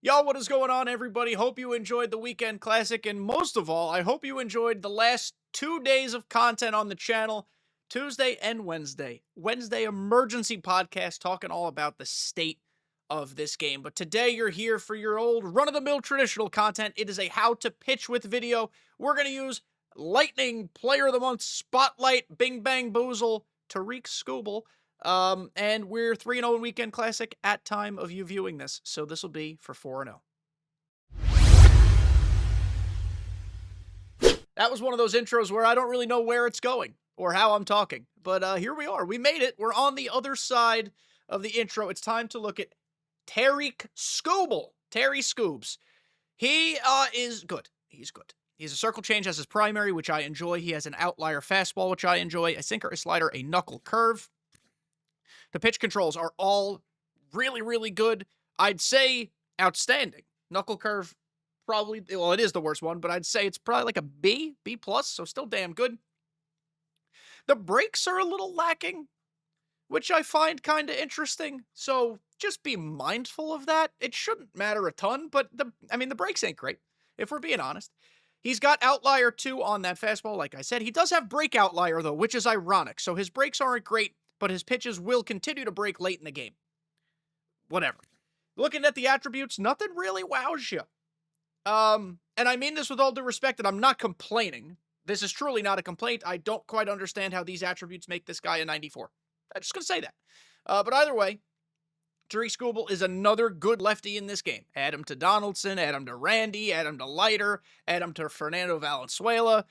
Yo, what is going on, everybody? Hope you enjoyed the Weekend Classic, and most of all, I hope you enjoyed the last 2 days of content on the channel, Tuesday and Wednesday. Wednesday emergency podcast talking all about the state of this game. But today you're here for your old run-of-the-mill traditional content. It is a how to pitch with video. We're going to use Lightning Player of the Month Spotlight Bing Bang Boozle Tarik Skubal. And we're 3-0 in Weekend Classic at time of you viewing this. So this will be for 4-0. That was one of those intros where I don't really know where it's going or how I'm talking. But here we are. We made it. We're on the other side of the intro. It's time to look at Tarik Skubal. Terry Scoobs. He is good. He's good. He has a circle change as his primary, which I enjoy. He has an outlier fastball, which I enjoy. A sinker, a slider, a knuckle curve. The pitch controls are all really, really good. I'd say outstanding. Knuckle curve, probably, well, it is the worst one, but I'd say it's probably like a B, B+, so still damn good. The brakes are a little lacking, which I find kind of interesting, so just be mindful of that. It shouldn't matter a ton, but the brakes ain't great, if we're being honest. He's got outlier 2 on that fastball, like I said. He does have brake outlier, though, which is ironic, so his brakes aren't great, but his pitches will continue to break late in the game. Whatever. Looking at the attributes, nothing really wows you. And I mean this with all due respect, and I'm not complaining. This is truly not a complaint. I don't quite understand how these attributes make this guy a 94. I'm just going to say that. But either way, Tarik Skubal is another good lefty in this game. Add him to Donaldson, add him to Randy, add him to Leiter, add him to Fernando Valenzuela.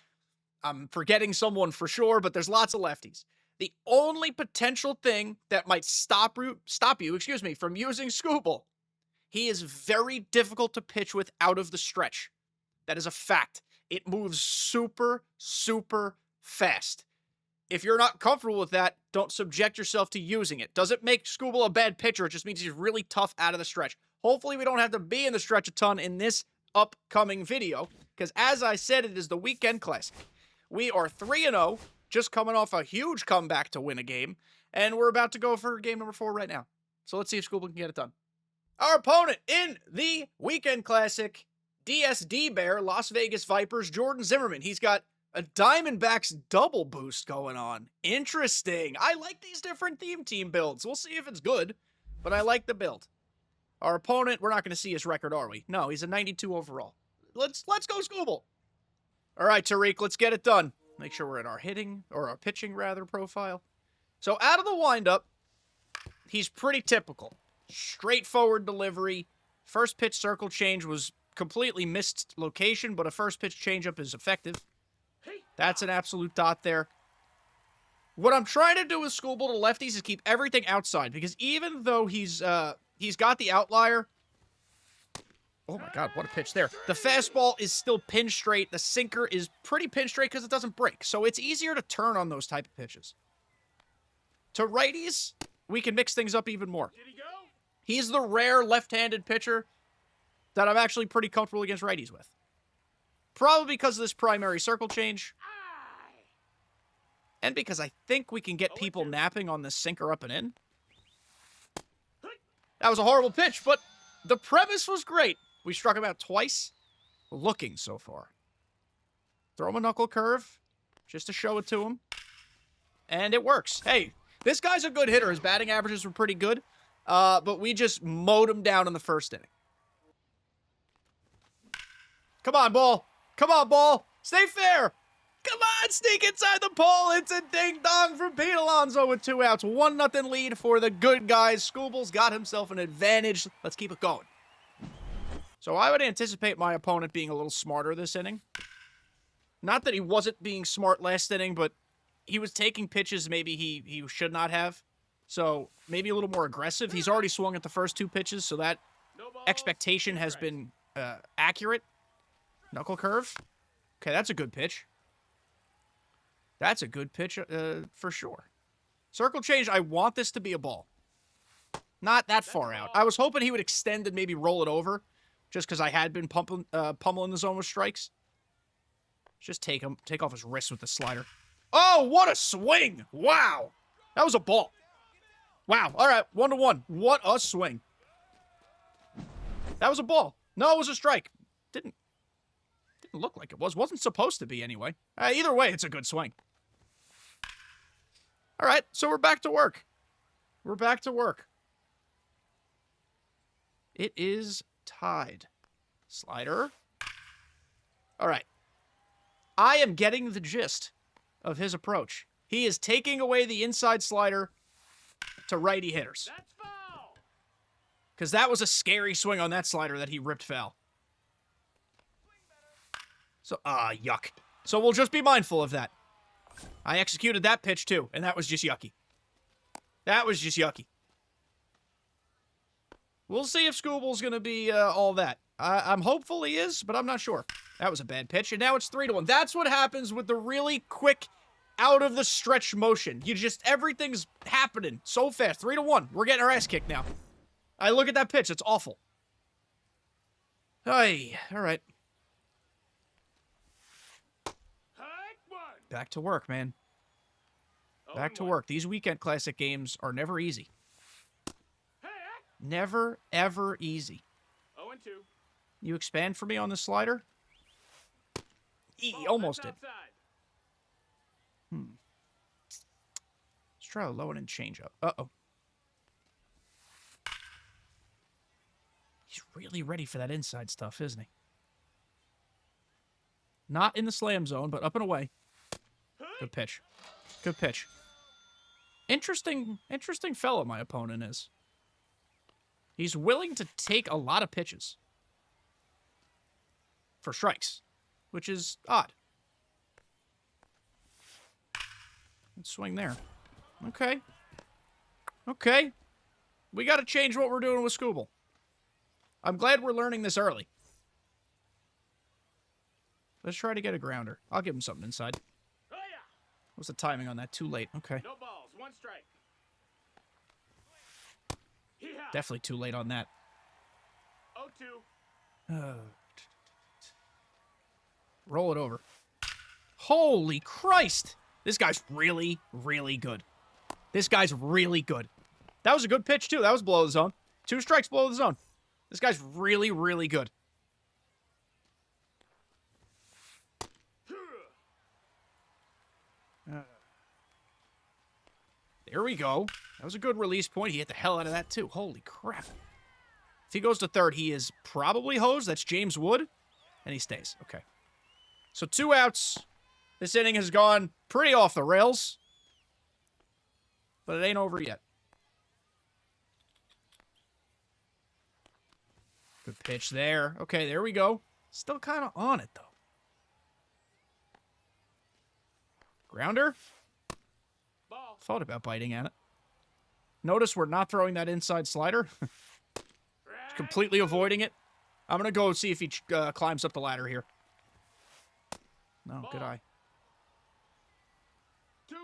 I'm forgetting someone for sure, but there's lots of lefties. The only potential thing that might stop you from using Skubal, he is very difficult to pitch with out of the stretch. That is a fact. It moves super, super fast. If you're not comfortable with that, don't subject yourself to using it. Doesn't make Skubal a bad pitcher. It just means he's really tough out of the stretch. Hopefully we don't have to be in the stretch a ton in this upcoming video, because as I said, it is the Weekend Classic. We are 3-0. Just coming off a huge comeback to win a game, and we're about to go for game number 4 right now. So let's see if Skubal can get it done. Our opponent in the Weekend Classic, DSD Bear, Las Vegas Vipers, Jordan Zimmerman. He's got a Diamondbacks double boost going on. Interesting. I like these different theme team builds. We'll see if it's good, but I like the build. Our opponent, we're not going to see his record, are we? No, he's a 92 overall. Let's go Skubal. All right, Tarik, let's get it done. Make sure we're in our hitting, or our pitching, rather, profile. So out of the windup, he's pretty typical. Straightforward delivery. First pitch circle change was completely missed location, but a first pitch changeup is effective. That's an absolute dot there. What I'm trying to do with Skubal to lefties is keep everything outside, because even though he's got the outlier, oh my God, what a pitch there. The fastball is still pin straight. The sinker is pretty pin straight because it doesn't break. So it's easier to turn on those type of pitches. To righties, we can mix things up even more. He's the rare left-handed pitcher that I'm actually pretty comfortable against righties with. Probably because of this primary circle change. And because I think we can get people napping on this sinker up and in. That was a horrible pitch, but the premise was great. We struck him out twice. Looking so far. Throw him a knuckle curve. Just to show it to him. And it works. Hey, this guy's a good hitter. His batting averages were pretty good. But we just mowed him down in the first inning. Come on, ball. Come on, ball. Stay fair. Come on, sneak inside the pole. It's a ding-dong from Pete Alonso with 2 outs. 1-0 lead for the good guys. Skubal's got himself an advantage. Let's keep it going. So I would anticipate my opponent being a little smarter this inning. Not that he wasn't being smart last inning, but he was taking pitches maybe he should not have. So maybe a little more aggressive. He's already swung at the first 2 pitches, so that expectation has been accurate. Knuckle curve. Okay, that's a good pitch. That's a good pitch for sure. Circle change, I want this to be a ball. Not that far out. I was hoping he would extend and maybe roll it over, just because I had been pummeling the zone with strikes. Just take off his wrist with the slider. Oh, what a swing! Wow! That was a ball. Wow. All right, 1-1. What a swing. That was a ball. No, it was a strike. Didn't look like it was. Wasn't supposed to be anyway. Either way, it's a good swing. All right, so we're back to work. We're back to work. It is tied. Slider. All right. I am getting the gist of his approach. He is taking away the inside slider to righty hitters. That's foul. Because that was a scary swing on that slider that he ripped foul. So, yuck. So we'll just be mindful of that. I executed that pitch too, and that was just yucky. That was just yucky. We'll see if Skubal's going to be all that. I'm hopeful he is, but I'm not sure. That was a bad pitch, and now it's 3-1. That's what happens with the really quick, out-of-the-stretch motion. Everything's happening so fast. 3-1. We're getting our ass kicked now. I look at that pitch. It's awful. Hey, all right. Back to work, man. Back to work. These weekend classic games are never easy. Never, ever easy. 0-2. You expand for me on the slider? Almost did. Let's try a low and changeup. Uh-oh. He's really ready for that inside stuff, isn't he? Not in the slam zone, but up and away. Good pitch. Good pitch. Interesting fellow my opponent is. He's willing to take a lot of pitches for strikes, which is odd. Let's swing there. Okay. Okay. We got to change what we're doing with Skubal. I'm glad we're learning this early. Let's try to get a grounder. I'll give him something inside. What's the timing on that? Too late. Okay. No balls, 1 strike. Definitely too late on that. 0-2. Roll it over. Holy Christ! This guy's really, really good. This guy's really good. That was a good pitch, too. That was below the zone. 2 strikes below the zone. This guy's really, really good. There we go. That was a good release point. He hit the hell out of that, too. Holy crap. If he goes to third, he is probably hosed. That's James Wood. And he stays. Okay. So 2 outs. This inning has gone pretty off the rails. But it ain't over yet. Good pitch there. Okay, there we go. Still kind of on it, though. Grounder. Ball. Thought about biting at it. Notice we're not throwing that inside slider. Completely avoiding it. I'm going to go see if he climbs up the ladder here. No, Ball. good eye. 2-2.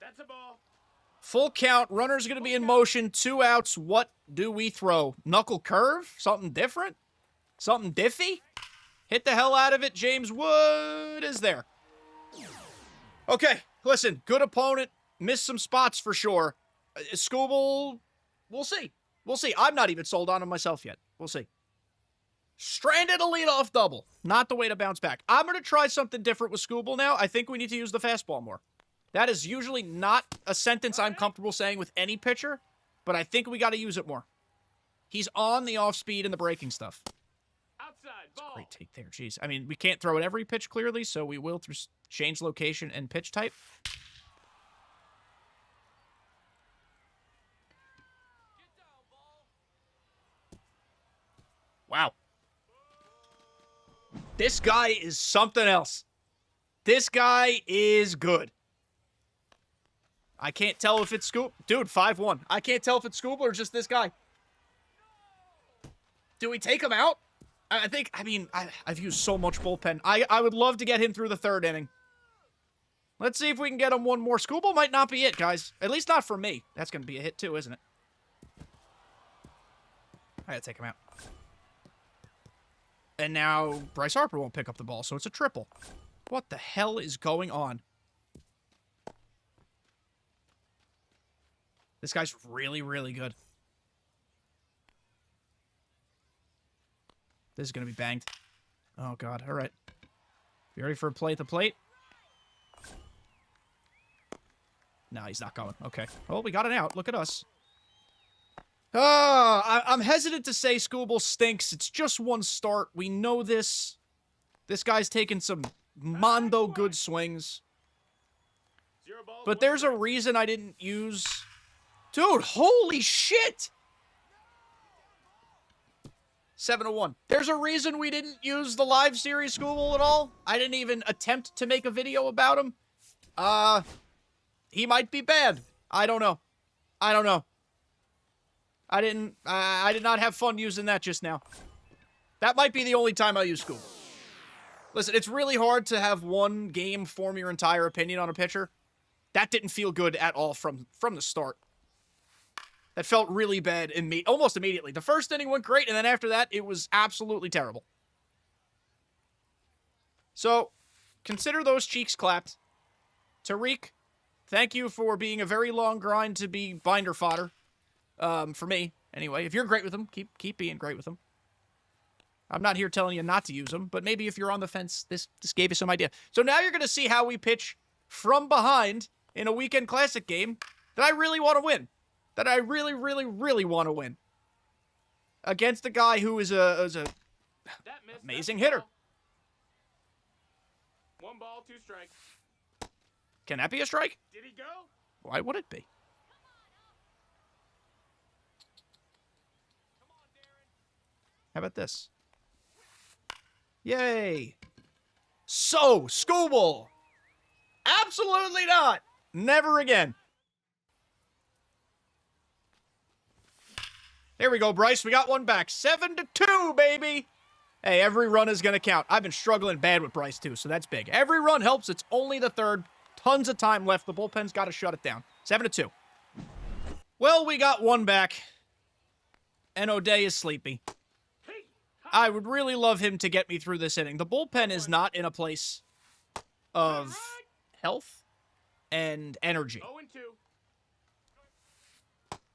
That's a ball. Full count. Runner's going to be in motion. 2 outs. What do we throw? Knuckle curve? Something different? Something diffy? Hit the hell out of it. James Wood is there. Okay, listen. Good opponent. Missed some spots for sure. Skubal, we'll see. We'll see. I'm not even sold on him myself yet. We'll see. Stranded a leadoff double. Not the way to bounce back. I'm going to try something different with Skubal now. I think we need to use the fastball more. That is usually not a sentence I'm comfortable saying with any pitcher, but I think we got to use it more. He's on the off-speed and the breaking stuff. Outside, ball. Great take there. Jeez. I mean, we can't throw at every pitch clearly, so we will through change location and pitch type. Wow. This guy is something else. This guy is good. I can't tell if it's Skubal. Dude, 5-1. I can't tell if it's Skubal or just this guy. Do we take him out? I've used so much bullpen. I would love to get him through the 3rd inning. Let's see if we can get him one more. Skubal might not be it, guys. At least not for me. That's going to be a hit too, isn't it? I gotta take him out. And now Bryce Harper won't pick up the ball, so it's a triple. What the hell is going on? This guy's really, really good. This is going to be banged. Oh, God. All right. You ready for a play at the plate? No, he's not going. Okay. Well, we got it out. Look at us. I'm hesitant to say Skubal stinks. It's just one start. We know this. This guy's taking some mondo good swings. 0 balls, But 1 there's a strike. reason I didn't use... Dude, holy shit! 7-1. There's a reason we didn't use the live series Skubal at all. I didn't even attempt to make a video about him. He might be bad. I don't know. I don't know. I did not have fun using that just now. That might be the only time I use Skubal. Listen, it's really hard to have one game form your entire opinion on a pitcher. That didn't feel good at all from the start. That felt really bad almost immediately. The first inning went great, and then after that, it was absolutely terrible. So, consider those cheeks clapped. Tarik, thank you for being a very long grind to be binder fodder. For me, anyway. If you're great with them, keep being great with them. I'm not here telling you not to use them, but maybe if you're on the fence, this gave you some idea. So now you're going to see how we pitch from behind in a weekend classic game that I really want to win. That I really, really, really want to win. Against a guy who is a That missed. amazing That's a hitter. ball. 1 ball, 2 strikes. Can that be a strike? Did he go? Why would it be? How about this? Yay! So, Skubal! Absolutely not! Never again. There we go, Bryce. We got one back. 7-2, baby! Hey, every run is going to count. I've been struggling bad with Bryce, too, so that's big. Every run helps. It's only the third. Tons of time left. The bullpen's got to shut it down. 7-2. Well, we got one back. And O'Day is sleepy. I would really love him to get me through this inning. The bullpen is not in a place of health and energy. 0 and 2.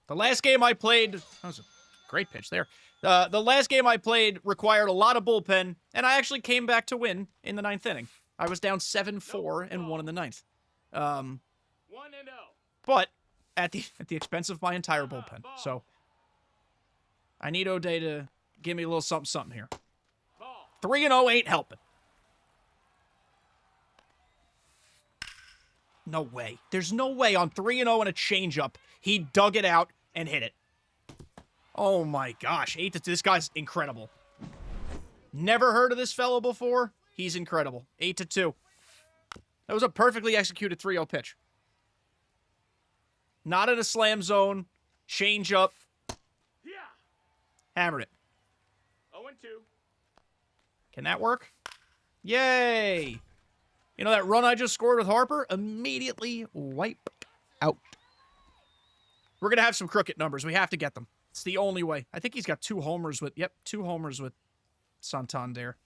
The last game I played... That was a great pitch there. The last game I played required a lot of bullpen, and I actually came back to win in the 9th inning. I was down 7-4 and won in the 9th. 1 and 0. But at the expense of my entire bullpen. So I need O'Day to give me a little something here. Ball. 3-0 ain't helping. No way. There's no way on 3-0 and a changeup he dug it out and hit it. Oh my gosh. 8-2. This guy's incredible. Never heard of this fellow before. He's incredible. 8-2. That was a perfectly executed 3-0 pitch. Not in a slam zone. Changeup. Yeah. Hammered it. 0 and 2. Can that work? Yay! You know that run I just scored with Harper? Immediately wiped out. We're going to have some crooked numbers. We have to get them. It's the only way. I think he's got 2 homers with... Yep, 2 homers with Santander.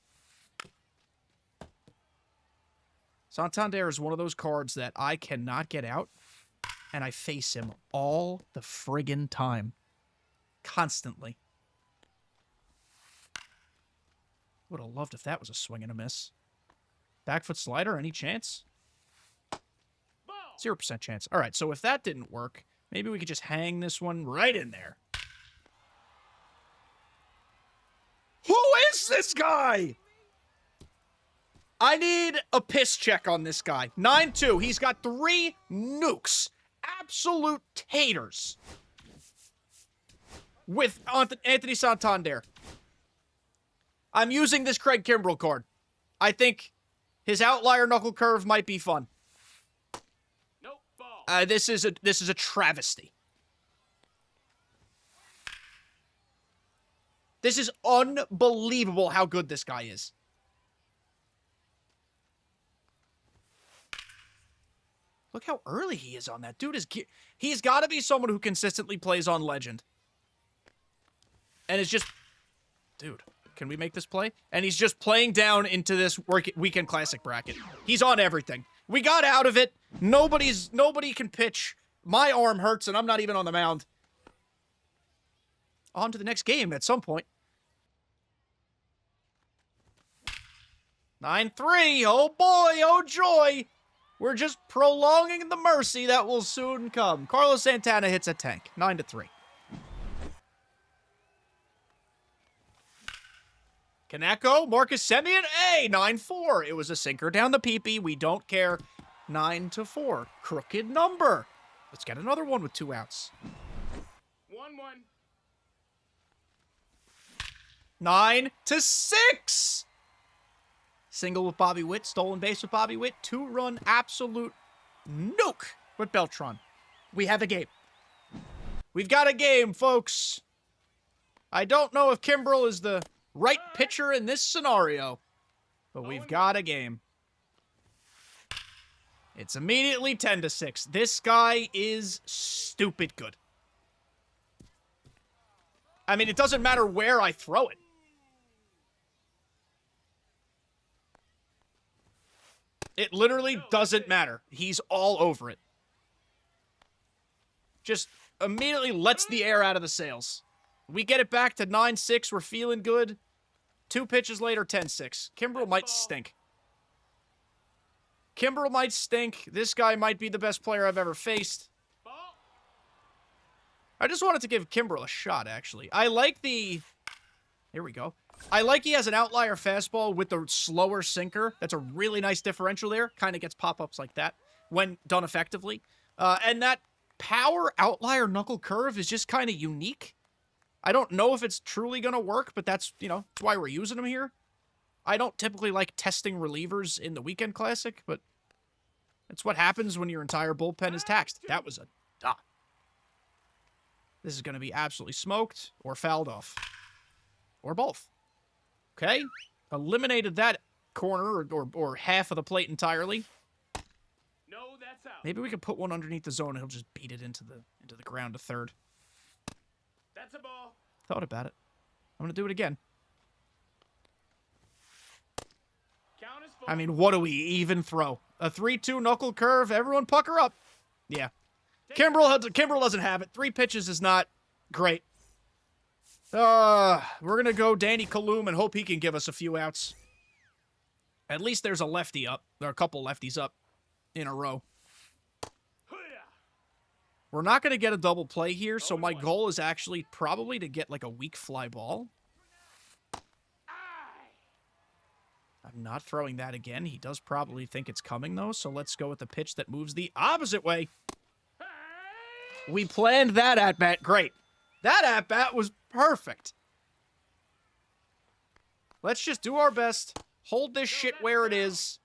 Santander is one of those cards that I cannot get out, and I face him all the friggin' time. Constantly. Would have loved if that was a swing and a miss. Back foot slider, any chance? Ball. 0% chance. All right, so if that didn't work, maybe we could just hang this one right in there. Who is this guy? I need a piss check on this guy. 9-2. He's got 3 nukes. Absolute taters. With Anthony Santander. I'm using this Craig Kimbrell card. I think his outlier knuckle curve might be fun. Nope. Ball. This is a travesty. This is unbelievable how good this guy is. Look how early he is on that. Dude is... He's got to be someone who consistently plays on Legend. And is just... Dude, can we make this play? And he's just playing down into this weekend classic bracket. He's on everything. We got out of it. Nobody can pitch. My arm hurts and I'm not even on the mound. On to the next game at some point. 9-3. Oh boy, oh joy. We're just prolonging the mercy that will soon come. Carlos Santana hits a tank. 9-3. Kaneko, Marcus Semien, 9-4. It was a sinker down the peepee. We don't care. 9-4. Crooked number. Let's get another one with 2 outs. 1-1. 9-6. Single with Bobby Witt, stolen base with Bobby Witt, 2-run absolute nuke with Beltran. We have a game. We've got a game, folks. I don't know if Kimbrel is the right pitcher in this scenario, but we've got a game. It's immediately 10-6. This guy is stupid good. I mean, it doesn't matter where I throw it. It literally doesn't matter. He's all over it. Just immediately lets the air out of the sails. We get it back to 9-6. We're feeling good. 2 pitches later, 10-6. Kimbrel might stink. Kimbrel might stink. This guy might be the best player I've ever faced. I just wanted to give Kimbrel a shot, actually. I like the... Here we go. I like he has an outlier fastball with the slower sinker. That's a really nice differential there. Kind of gets pop-ups like that when done effectively. And that power outlier knuckle curve is just kind of unique. I don't know if it's truly going to work, but that's, that's why we're using them here. I don't typically like testing relievers in the Weekend Classic, but that's what happens when your entire bullpen is taxed. That was a dot. This is going to be absolutely smoked or fouled off. Or both. Okay. Eliminated that corner or half of the plate entirely. No, that's out. Maybe we could put one underneath the zone and he'll just beat it into the ground to third. That's a ball. Thought about it. I'm going to do it again. Count is full. I mean, what do we even throw? A 3-2 knuckle curve. Everyone pucker up. Yeah. Kimbrel doesn't have it. 3 pitches is not great. We're going to go Danny Kaloum and hope he can give us a few outs. At least there's a lefty up. There are a couple lefties up in a row. We're not going to get a double play here, so my goal is actually probably to get like a weak fly ball. I'm not throwing that again. He does probably think it's coming, though, so let's go with the pitch that moves the opposite way. We planned that at-bat great. That at-bat was perfect. Let's just do our best, hold this shit where it is,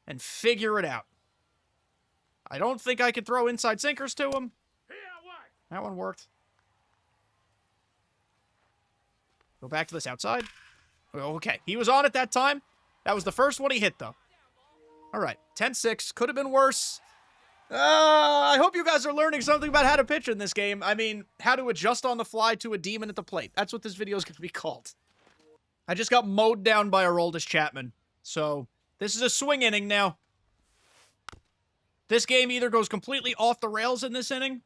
and figure it out. I don't think I could throw inside sinkers to him. That one worked. Go back to this outside. Okay, he was on at that time. That was the first one he hit, though. All right, 10-6. Could have been worse. I hope you guys are learning something about how to pitch in this game. I mean, how to adjust on the fly to a demon at the plate. That's what this video is going to be called. I just got mowed down by Aroldis Chapman. So, this is a swing inning now. This game either goes completely off the rails in this inning,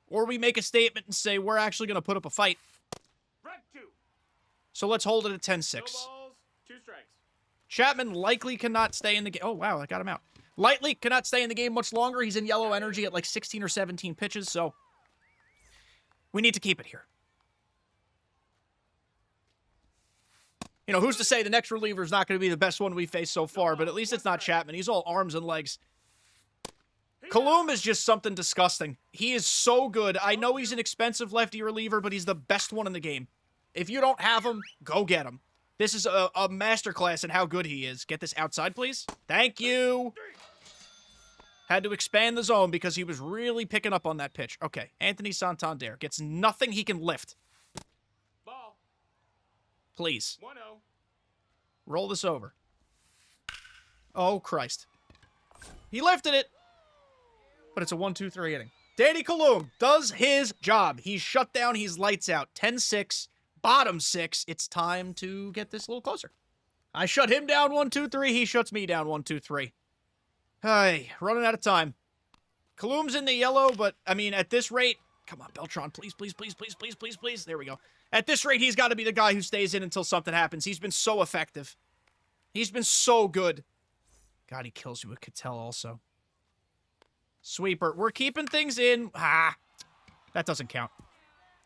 or we make a statement and say we're actually going to put up a fight. So let's hold it at 10-6. 2 balls, 2 strikes. Chapman likely cannot stay in the game. Oh, wow, I got him out. Likely cannot stay in the game much longer. He's in yellow energy at like 16 or 17 pitches, so we need to keep it here. You know, who's to say the next reliever is not going to be the best one we've faced so far, but at least it's not Chapman. He's all arms and legs. Kaloum is just something disgusting. He is so good. I know he's an expensive lefty reliever, but he's the best one in the game. If you don't have him, go get him. This is a masterclass in how good he is. Get this outside, please. Thank you. Had to expand the zone because he was really picking up on that pitch. Okay, Anthony Santander gets nothing he can lift. Ball. Please. 1-0. Roll this over. Oh, Christ. He lifted it. But it's a 1-2-3 inning. Danny Kaloum does his job. He's shut down. He's lights out. 10-6. Bottom 6. It's time to get this a little closer. I shut him down 1-2-3. He shuts me down 1-2-3. Hey, running out of time. Kaloum's in the yellow, but, I mean, at this rate... Come on, Beltran. Please, please, please, please, please, please, please. There we go. At this rate, he's got to be the guy who stays in until something happens. He's been so effective. He's been so good. God, he kills you with Cattell also. Sweeper. We're keeping things in. Ah, that doesn't count.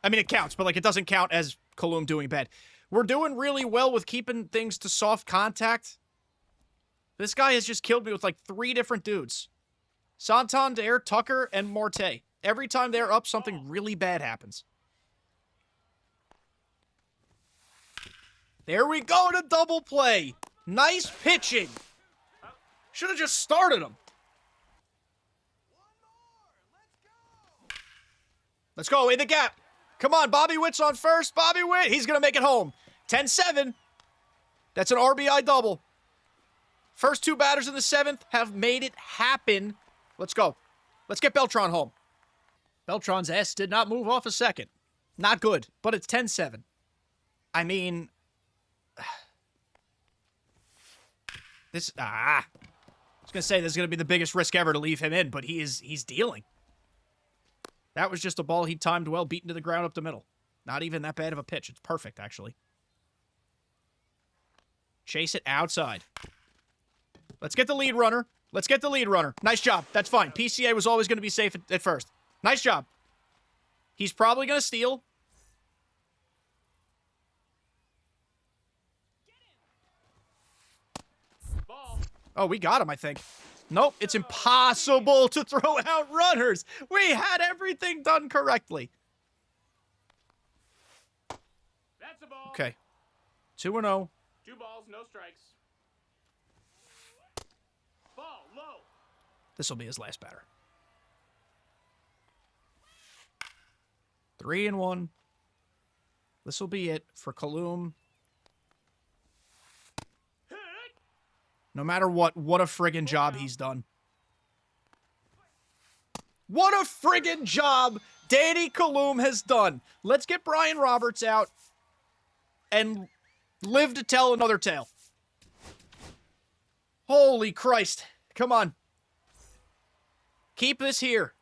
I mean, it counts, but, like, it doesn't count as Kalum doing bad. We're doing really well with keeping things to soft contact. This guy has just killed me with, like, 3 different dudes. Santander, Tucker, and Marte. Every time they're up, something really bad happens. There we go to double play. Nice pitching. Should have just started him. Let's go in the gap. Come on, Bobby Witt's on first. Bobby Witt, he's going to make it home. 10-7. That's an RBI double. First 2 batters in the 7th have made it happen. Let's go. Let's get Beltran home. Beltran's ass did not move off a second. Not good, but it's 10-7. I mean... I was going to say this is going to be the biggest risk ever to leave him in, but he's dealing. That was just a ball he timed well, beaten to the ground up the middle. Not even that bad of a pitch. It's perfect, actually. Chase it outside. Let's get the lead runner. Let's get the lead runner. Nice job. That's fine. PCA was always going to be safe at first. Nice job. He's probably going to steal. Ball. Oh, we got him, I think. Nope, it's impossible to throw out runners. We had everything done correctly. That's a ball. Okay. 2-0. 2 balls, no strikes. Ball, low. This will be his last batter. 3-1. This will be it for Kalum. No matter what a friggin' job he's done. What a friggin' job Danny Kalum has done. Let's get Brian Roberts out and live to tell another tale. Holy Christ. Come on. Keep this here.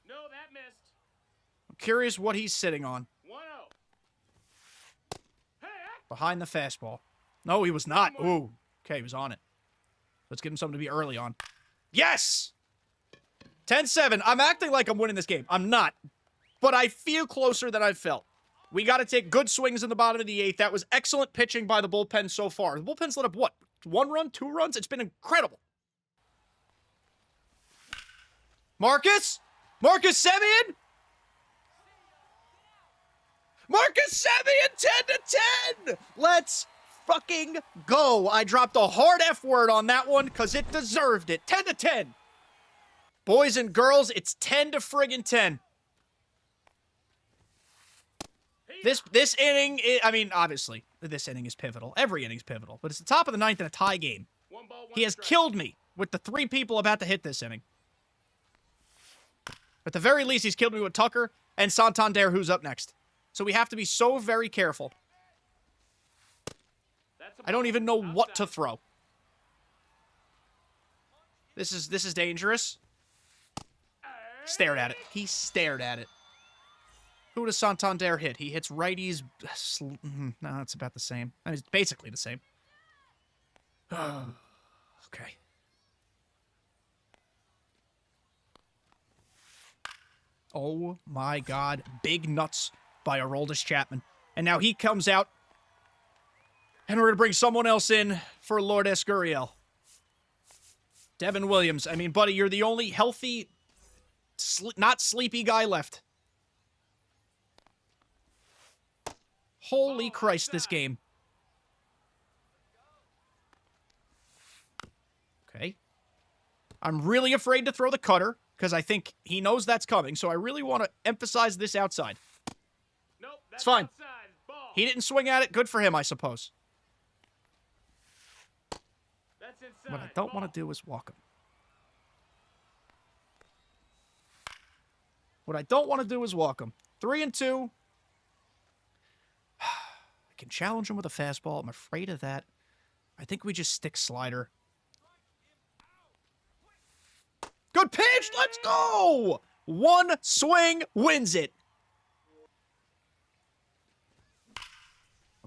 No, that missed. I'm curious what he's sitting on. 1-0. Behind the fastball. No, he was not. Ooh. Okay, he was on it. Let's give him something to be early on. Yes! 10-7. I'm acting like I'm winning this game. I'm not. But I feel closer than I've felt. We got to take good swings in the bottom of the 8th. That was excellent pitching by the bullpen so far. The bullpen's let up, what? 1 run? 2 runs? It's been incredible. Marcus? Marcus Semien? Marcus Semien, 10-10! Let's fucking go. I dropped a hard F word on that one because it deserved it. 10-10. Boys and girls, it's 10-10. This inning, I mean, obviously, this inning is pivotal. Every inning's pivotal. But it's the top of the 9th in a tie game. 1 ball, 1 He has strike. killed me with the 3 people about to hit this inning. At the very least, he's killed me with Tucker and Santander, who's up next. So we have to be so very careful. That's a I don't ball. even know what to Outside. throw. This is dangerous. Stared at it. He stared at it. Who does Santander hit? He hits righties. No, it's about the same. I mean, it's basically the same. Okay. Oh my God. Big nuts by Aroldis Chapman. And now he comes out. And we're going to bring someone else in for Lord Escuriel. Devin Williams. I mean, buddy, you're the only healthy, not sleepy guy left. Holy Christ, this game. Okay. I'm really afraid to throw the cutter because I think he knows that's coming. So I really want to emphasize this outside. Nope, that's It's fine. outside. Ball. He didn't swing at it. Good for him, I suppose. That's inside. What I don't Ball. want to do is walk him. What I don't want to do is walk him. 3-2. I can challenge him with a fastball. I'm afraid of that. I think we just stick slider. Good pitch! Let's go! 1 swing wins it.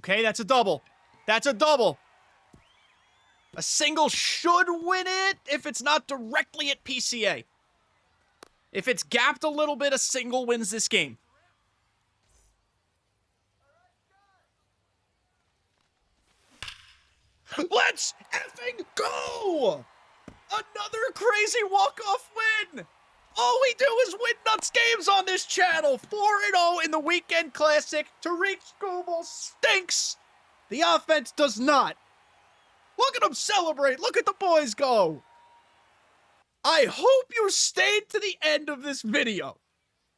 Okay, that's a double. That's a double. A single should win it if it's not directly at PCA. If it's gapped a little bit, a single wins this game. Let's effing go! Another crazy walk-off win! All we do is win nuts games on this channel. 4-0 in the Weekend Classic. Tarik Skubal stinks. The offense does not. Look at them celebrate. Look at the boys go. I hope you stayed to the end of this video.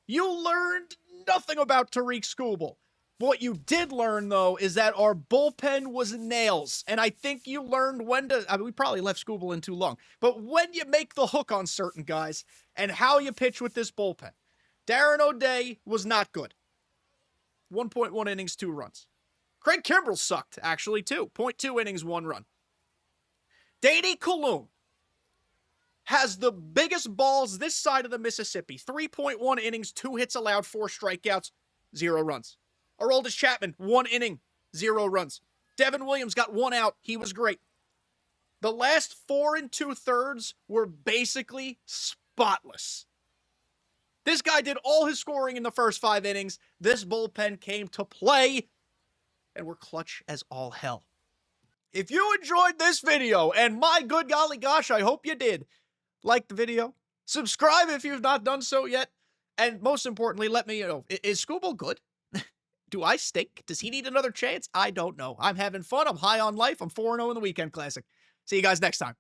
You learned nothing about Tarik Skubal. What you did learn, though, is that our bullpen was nails. And I think you learned when to... I mean, we probably left Skubal in too long. But when you make the hook on certain guys and how you pitch with this bullpen. Darren O'Day was not good. 1.1 innings, 2 runs. Craig Kimbrell sucked, actually, too. 0.2 innings, 1 run. Danny Kaloum has the biggest balls this side of the Mississippi. 3.1 innings, 2 hits allowed, 4 strikeouts, 0 runs. Aroldis Chapman, 1 inning, 0 runs. Devin Williams got 1 out. He was great. The last 4 2/3 were basically spotless. This guy did all his scoring in the first 5 innings. This bullpen came to play, and we're clutch as all hell. If you enjoyed this video, and my good golly gosh, I hope you did, like the video, subscribe if you've not done so yet, and most importantly, let me know, is Skubal good? Do I stink? Does he need another chance? I don't know. I'm having fun. I'm high on life. I'm 4-0 in the Weekend Classic. See you guys next time.